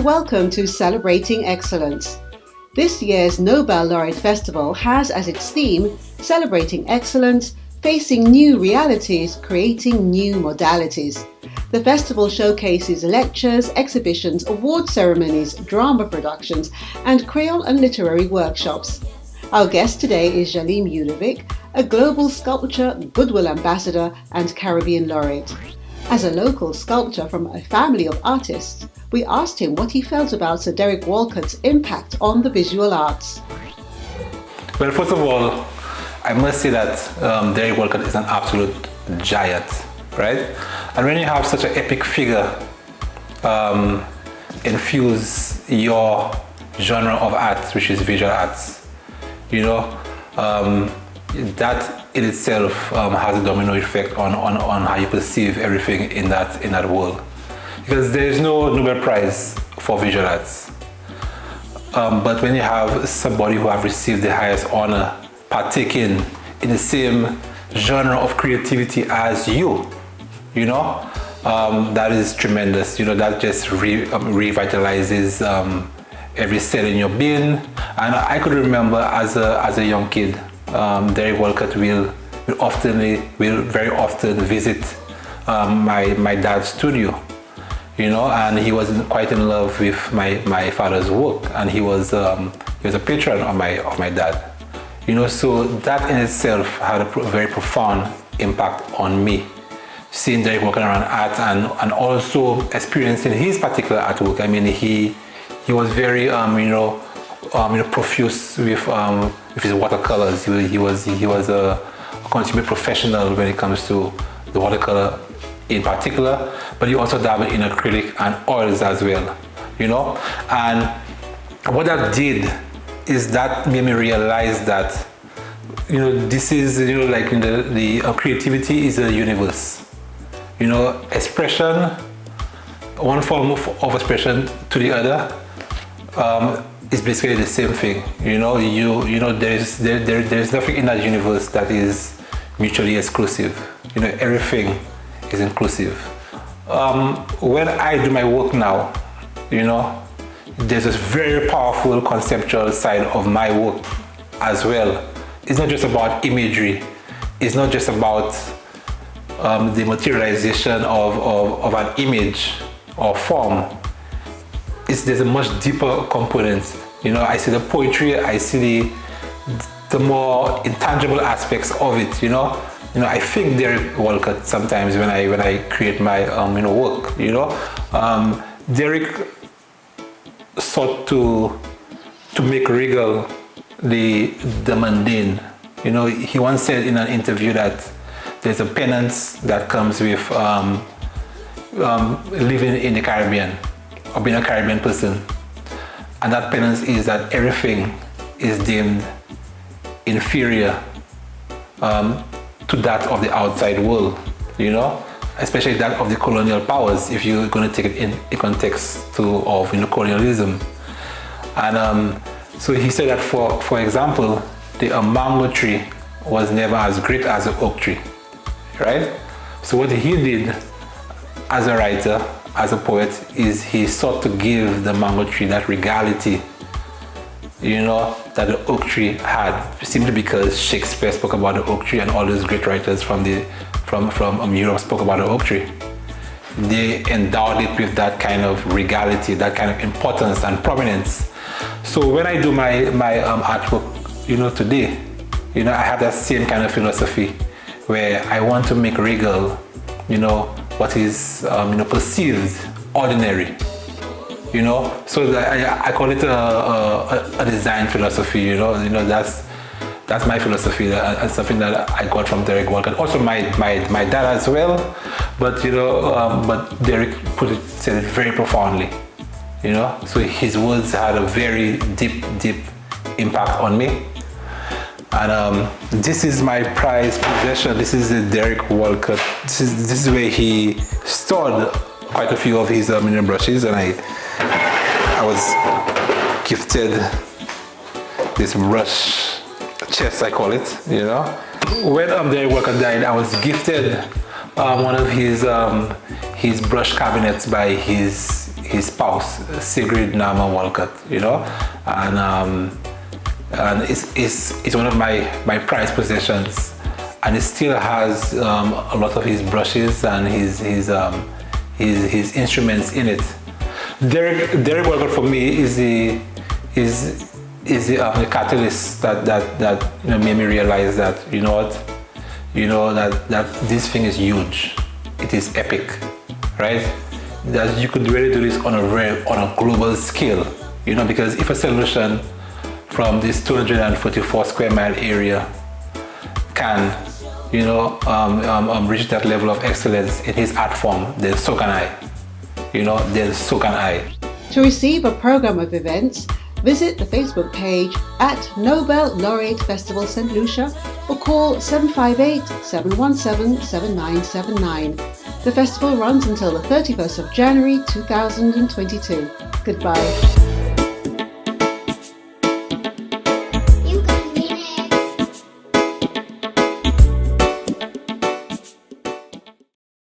welcome to Celebrating Excellence. This year's Nobel Laureate Festival has as its theme, Celebrating Excellence, Facing New Realities, Creating New Modalities. The festival showcases lectures, exhibitions, award ceremonies, drama productions, and crayon and literary workshops. Our guest today is Jallim Eudovic, a global sculptor, Goodwill ambassador, and Caribbean laureate. As a local sculptor from a family of artists, we asked him what he felt about Sir Derek Walcott's impact on the visual arts. Well, first of all, I must say that Derek Walcott is an absolute giant, right? And when you have such an epic figure infuse your genre of arts, which is visual arts, you know, that in itself has a domino effect on how you perceive everything in that world. Because there is no Nobel Prize for visual arts. But when you have somebody who have received the highest honor partaking in the same genre of creativity as you know, that is tremendous. You know, that just revitalizes every cell in your being. And I could remember as a young kid, Derek Walcott will very often visit my dad's studio, you know, and he was quite in love with my father's work, and he was a patron of my dad, you know. So that in itself had a very profound impact on me, seeing Derek walking around art and also experiencing his particular artwork. I mean, he was very profuse with his watercolors. He was a consummate professional when it comes to the watercolor in particular, but he also dabbled in acrylic and oils as well, you know. And what that did is that made me realize that, you know, this is, you know, like the creativity is a universe, you know. Expression, one form of expression to the other, is basically the same thing, you know. You know, there's nothing in that universe that is mutually exclusive. You know, everything is inclusive. When I do my work now, you know, there's this very powerful conceptual side of my work as well. It's not just about imagery. It's not just about the materialization of an image or form. There's a much deeper component. You know, I see the poetry, I see the more intangible aspects of it, you know. You know, I think Derek Walcott sometimes when I create my work, you know. Derek sought to make regal the mundane. You know, he once said in an interview that there's a penance that comes with living in the Caribbean, or being a Caribbean person, and that penance is that everything is deemed inferior to that of the outside world, you know, especially that of the colonial powers, if you're going to take it in a context of colonialism. And so he said that for example, the mango tree was never as great as the oak tree, right? So what he did as a writer, as a poet, is he sought to give the mango tree that regality, you know, that the oak tree had, simply because Shakespeare spoke about the oak tree and all those great writers from Europe spoke about the oak tree. They endowed it with that kind of regality, that kind of importance and prominence. So when I do my artwork, you know, today, you know, I have that same kind of philosophy where I want to make regal, you know, what is perceived ordinary, you know. So I call it a design philosophy, you know. That's my philosophy, and something that I got from Derek Walcott. Also my dad as well, but you know, but Derek said it very profoundly, you know. So his words had a very deep impact on me. And this is my prized possession. This is the Derek Walcott. This is where he stored quite a few of his mineral brushes, and I was gifted this brush chest, I call it, you know. When Derek Walcott died, I was gifted one of his brush cabinets by his his spouse, Sigrid Nama Walcott, you know, and it's one of my prized possessions, and it still has a lot of his brushes and his instruments in it. Derek Walcott for me is the catalyst that made me realize that that this thing is huge. It is epic, right? That you could really do this on a global scale, because if a solution from this 244 square mile area can reach that level of excellence in his art form, then so can I. Then so can I. To receive a program of events, visit the Facebook page at Nobel Laureate Festival St. Lucia or call 758-717-7979. The festival runs until the 31st of January 2022. Goodbye.